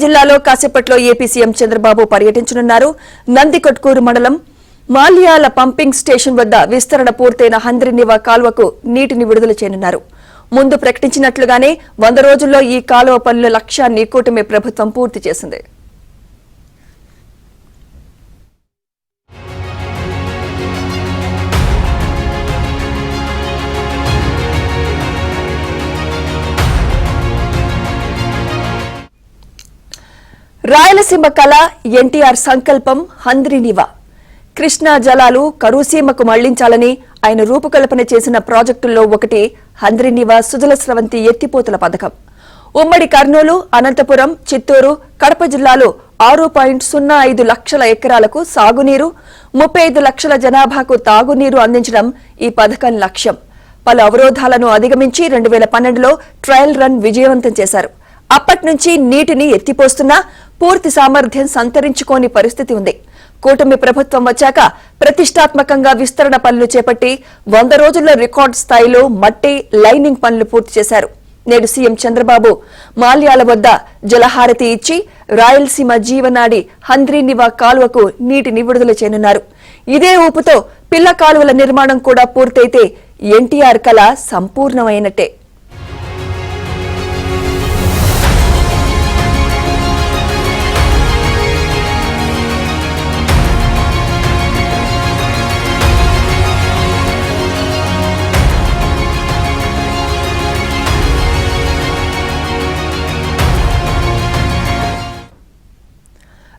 జిల్లాలో కాసేపట్లో AP CM Chandrababu పర్యటించనున్నారు. నందికొట్కూరు మండలం మాల్యాల పంపింగ్ స్టేషన్ వద్ద విస్తరణ పూర్తయిన హంద్రినివా కాల్వకు నీటిని విడుదల చేయనున్నారు. ముందు ప్రకటించినట్లుగానే 100 రోజుల్లో ఈ కాలువ పనుల లక్ష్యాన్ని కూటమి ప్రభుత్వం పూర్తి చేసింది. రాయలసీమ కళ, ఎన్టీఆర్ సంకల్పం హంద్రినివా. కృష్ణా జలాలు కరుసీమకు మళ్లించాలని ఆయన రూపకల్పన చేసిన ప్రాజెక్టుల్లో ఒకటి హంద్రినివా సుజల స్రవంతి ఎత్తిపోతల పథకం. ఉమ్మడి కర్నూలు, అనంతపురం, చిత్తూరు, కడప జిల్లాలో 6.05 లక్షల ఎకరాలకు సాగునీరు, 35 లక్షల జనాభాకు తాగునీరు అందించడం ఈ పథకం లక్ష్యం. పలు అవరోధాలను అధిగమించి 2012లో ట్రయల్ రన్ విజయవంతం చేశారు. అప్పటి నుంచి నీటిని ఎత్తిపోస్తున్నా పూర్తి సామర్థ్యం సంతరించుకోని పరిస్థితి ఉంది. కూటమి ప్రభుత్వం వచ్చాక ప్రతిష్టాత్మకంగా విస్తరణ పనులు చేపట్టి 100 రోజుల్లో రికార్డు స్థాయిలో మట్టి లైనింగ్ పనులు పూర్తి చేశారు. నేడు సీఎం చంద్రబాబు మాల్యాల వద్ద జలహారతి ఇచ్చి రాయలసీమ జీవనాడి హంద్రినివా కాలువకు నీటిని విడుదల చేయనున్నారు. ఇదే ఊపుతో పిల్ల కాలువల నిర్మాణం కూడా పూర్తయితే ఎన్టీఆర్ కళ సంపూర్ణమైనట్టే.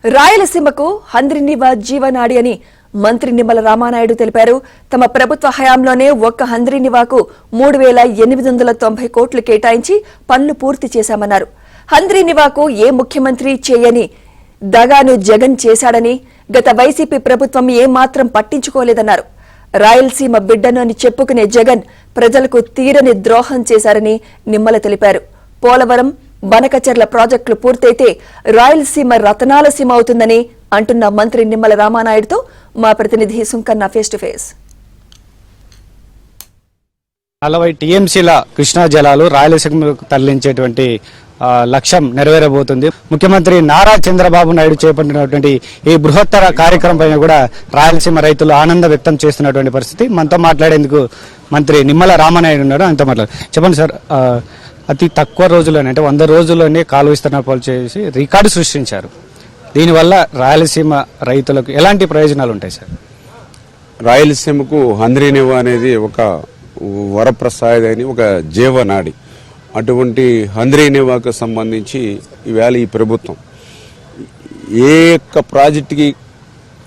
రాయలసీమకు హంద్రినివా జీవనాడి అని మంత్రి నిమ్మల రామానాయుడు తెలిపారు. తమ ప్రభుత్వ హయాంలోనే ఒక్క హంద్రినివాకు 3,890 కోట్లు కేటాయించి పనులు పూర్తి చేశామన్నారు. హంద్రినివాకు ఏ ముఖ్యమంత్రి చేయని దగాను జగన్ చేశాడని, గత వైసీపీ ప్రభుత్వం ఏమాత్రం పట్టించుకోలేదన్నారు. రాయలసీమ బిడ్డను అని చెప్పుకునే జగన్ ప్రజలకు తీరని ద్రోహం చేశారని నిమ్మల తెలిపారు. పోలవరం, బనకచెర్ల ప్రాజెక్టులు పూర్తయితే రాయలసీమ రతనాల సీమ అవుతుందని అంటున్న మంత్రి నిమ్మల రామానాయుడుతో మా ప్రతినిధి సుంకన్న ఫేస్ టు ఫేస్. 40 టీఎంసీల కృష్ణా జలాలు రాయలసీమకు తరలించేటువంటి లక్ష్యం నెరవేరబోతుంది. ముఖ్యమంత్రి నారా చంద్రబాబు నాయుడు చేపట్టినటువంటి ఈ బృహత్తర కార్యక్రమం పైన కూడా రాయలసీమ రైతులు ఆనందం వ్యక్తం చేస్తున్నటువంటి పరిస్థితి. మనతో మాట్లాడేందుకు మంత్రి నిమ్మల రామానాయుడు ఉన్నారు. ఆయనతో మాట్లాడు. చెప్పండి సార్, అతి తక్కువ రోజుల్లోనే అంటే 100 రోజుల్లోనే కాలువ విస్తరణ పనులు చేసి రికార్డు సృష్టించారు. దీనివల్ల రాయలసీమ రైతులకు ఎలాంటి ప్రయోజనాలు ఉంటాయి సార్? రాయలసీమకు హంద్రినివా అనేది ఒక వరప్రసాదని, ఒక జీవనాడి. అటువంటి హంద్రినివాకు సంబంధించి ఈవేళ ఈ ప్రభుత్వం ఏ యొక్క ప్రాజెక్టుకి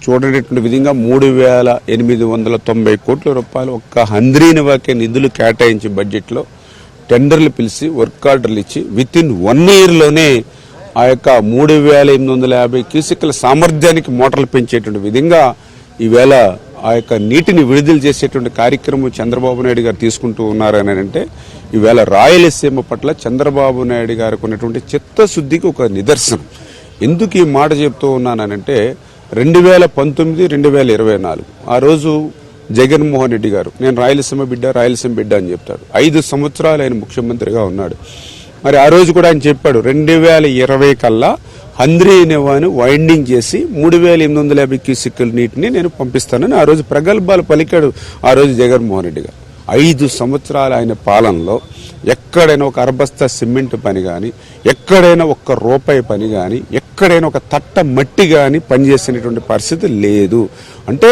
చూడనటువంటి విధంగా 3,890 కోట్ల రూపాయలు ఒక్క హంద్రినివాకే నిధులు కేటాయించి బడ్జెట్లో టెండర్లు పిలిచి వర్క్ ఆర్డర్లు ఇచ్చి విత్-ఇన్ 1 ఇయర్లోనే ఆ యొక్క 3,850 క్యూసెక్ల సామర్థ్యానికి మోటార్లు పెంచేటువంటి విధంగా ఈవేళ ఆ యొక్క నీటిని విడుదల చేసేటువంటి కార్యక్రమం చంద్రబాబు నాయుడు గారు తీసుకుంటూ ఉన్నారని అంటే ఈవేళ రాయలసీమ పట్ల చంద్రబాబు నాయుడు గారికి ఉన్నటువంటి చిత్తశుద్ధికి ఒక నిదర్శనం. ఎందుకు ఈ మాట చెప్తూ ఉన్నానంటే 2019, 2024 ఆ రోజు జగన్మోహన్ రెడ్డి గారు నేను రాయలసీమ బిడ్డ అని చెప్తాడు. 5 సంవత్సరాలు ఆయన ముఖ్యమంత్రిగా ఉన్నాడు. మరి ఆ రోజు కూడా ఆయన చెప్పాడు 2020 కల్లా హంద్రినివాను వైండింగ్ చేసి 3,850 క్యూసెక్కుల నీటిని నేను పంపిస్తానని ఆ రోజు ప్రగల్భాలు పలికాడు ఆ రోజు జగన్మోహన్ రెడ్డి గారు. 5 సంవత్సరాలు ఆయన పాలనలో ఎక్కడైనా ఒక అరబస్తా సిమెంట్ పని కానీ, ఎక్కడైనా ఒక్క రూపాయి పని కానీ, ఎక్కడైనా ఒక తట్ట మట్టి కానీ పనిచేసినటువంటి పరిస్థితి లేదు. అంటే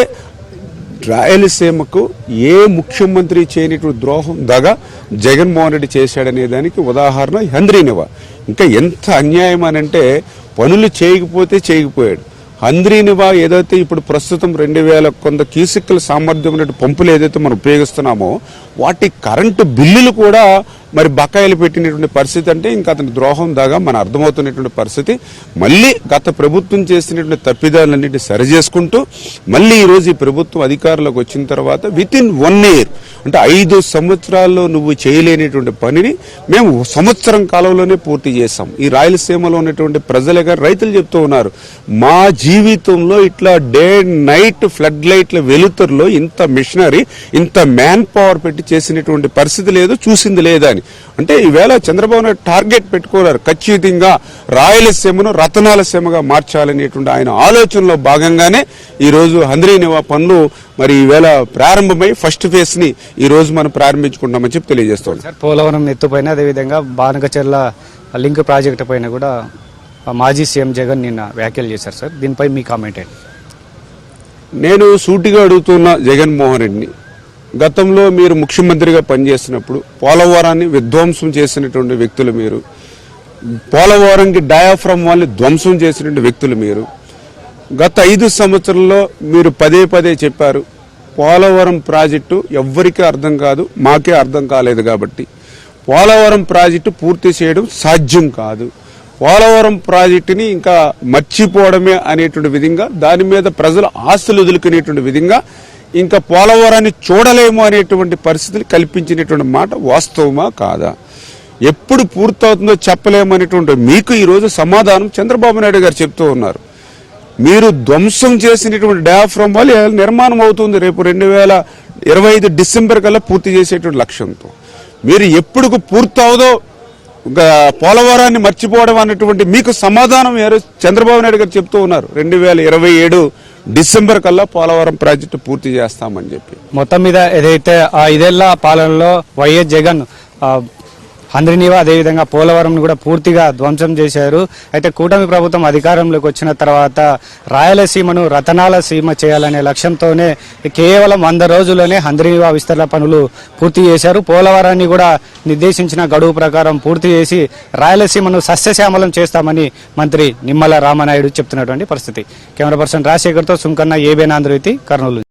రాయలసీమకు ఏ ముఖ్యమంత్రి చేయనటువంటి ద్రోహం దగా జగన్మోహన్ రెడ్డి చేశాడనే దానికి ఉదాహరణ హంద్రినివా. ఇంకా ఎంత అన్యాయం అనంటే పనులు చేయకపోతే చేయకపోయాడు. హంద్రినివా ఏదైతే ఇప్పుడు ప్రస్తుతం 2,100 క్యూసెక్కుల సామర్థ్యం ఉన్నట్టు పంపులు ఏదైతే మనం ఉపయోగిస్తున్నామో వాటి కరెంటు బిల్లులు కూడా మరి బకాయిలు పెట్టినటువంటి పరిస్థితి. అంటే ఇంకా అతని ద్రోహం దాగా మన అర్థమవుతున్నటువంటి పరిస్థితి. మళ్ళీ గత ప్రభుత్వం చేసినటువంటి తప్పిదాలన్నింటినీ సరిచేసుకుంటూ మళ్ళీ ఈరోజు ఈ ప్రభుత్వం అధికారంలోకి వచ్చిన తర్వాత విత్-ఇన్ 1 ఇయర్ అంటే 5 సంవత్సరాల్లో నువ్వు చేయలేనిటువంటి పనిని మేము సంవత్సరం కాలంలోనే పూర్తి చేశాం. ఈ రాయలసీమలో ఉన్నటువంటి ప్రజలే గారు రైతులు చెప్తూ ఉన్నారు, మా జీవితంలో ఇట్లా డే నైట్ ఫ్లడ్ లైట్ల వెలుతురులో ఇంత మిషనరీ, ఇంత మ్యాన్ పవర్ పెట్టి చేసినటువంటి పరిస్థితి లేదు, చూసింది లేదా అని. అంటే ఈవేళ చంద్రబాబు నాయుడు టార్గెట్ పెట్టుకున్నారు, ఖచ్చితంగా రాయలసీమను రతనాలసీమగా మార్చాలనేటువంటి ఆయన ఆలోచనలో భాగంగానే ఈరోజు హంద్రీనివా పనులు మరి ఈవేళ ప్రారంభమై ఫస్ట్ ఫేజ్ ని ఈ రోజు మనం ప్రారంభించుకుంటామని చెప్పి తెలియజేస్తాం. సార్, పోలవరం ఎత్తుపైన అదేవిధంగా బానకచెర్ల లింక్ ప్రాజెక్టు పైన కూడా మాజీ సీఎం జగన్ నిన్న వ్యాఖ్యలు చేశారు సార్, దీనిపై మీ కామెంట్ ఏంటి? నేను సూటిగా అడుగుతున్న జగన్మోహన్ రెడ్డిని, గతంలో మీరు ముఖ్యమంత్రిగా పనిచేసినప్పుడు పోలవరాన్ని విధ్వంసం చేసినటువంటి వ్యక్తులు మీరు, పోలవరంకి డయాఫ్రమ్ వాళ్ళని ధ్వంసం చేసినటువంటి వ్యక్తులు మీరు. గత 5 సంవత్సరాల్లో మీరు పదే చెప్పారు పోలవరం ప్రాజెక్టు ఎవ్వరికీ అర్థం కాదు, మాకే అర్థం కాలేదు కాబట్టి పోలవరం ప్రాజెక్టు పూర్తి చేయడం సాధ్యం కాదు, పోలవరం ప్రాజెక్టుని ఇంకా మర్చిపోవడమే అనేటువంటి విధంగా, దాని మీద ప్రజలు ఆస్తులు వదులుకునేటువంటి విధంగా ఇంకా పోలవరాన్ని చూడలేము అనేటువంటి పరిస్థితులు కల్పించినటువంటి మాట వాస్తవమా కాదా? ఎప్పుడు పూర్తవుతుందో చెప్పలేమనేటువంటి మీకు ఈరోజు సమాధానం చంద్రబాబు నాయుడు గారు చెప్తూ ఉన్నారు. మీరు ధ్వంసం చేసినటువంటి డయాఫ్రమ్ వల్ల నిర్మాణం అవుతుంది రేపు 2025 డిసెంబర్ కల్లా పూర్తి చేసేటువంటి లక్ష్యంతో. మీరు ఎప్పుడు పూర్తవుదో పోలవరాన్ని మర్చిపోవడం అన్నటువంటి మీకు సమాధానం చంద్రబాబు నాయుడు గారు చెప్తూ ఉన్నారు. 2027 డిసెంబర్ కల్లా పోలవరం ప్రాజెక్టు పూర్తి చేస్తామని చెప్పి. మొత్తం మీద ఏదైతే 5 పాలనలో వైఎస్ జగన్ హంద్రీనివా అదేవిధంగా పోలవరం కూడా పూర్తిగా ధ్వంసం చేశారు. అయితే కూటమి ప్రభుత్వం అధికారంలోకి వచ్చిన తర్వాత రాయలసీమను రతనాల సీమ చేయాలనే లక్ష్యంతోనే కేవలం 100 రోజుల్లోనే హంద్రీనివా విస్తరణ పనులు పూర్తి చేశారు. పోలవరాన్ని కూడా నిర్దేశించిన గడువు ప్రకారం పూర్తి చేసి రాయలసీమను సస్యశ్యామలం చేస్తామని మంత్రి నిమ్మల రామనాయుడు చెప్తున్నటువంటి పరిస్థితి. కెమెరా పర్సన్ రాజశేఖర్తో సుంకన్న, ఏబిఎన్ ఆంధ్రజ్యోతి, కర్నూలు.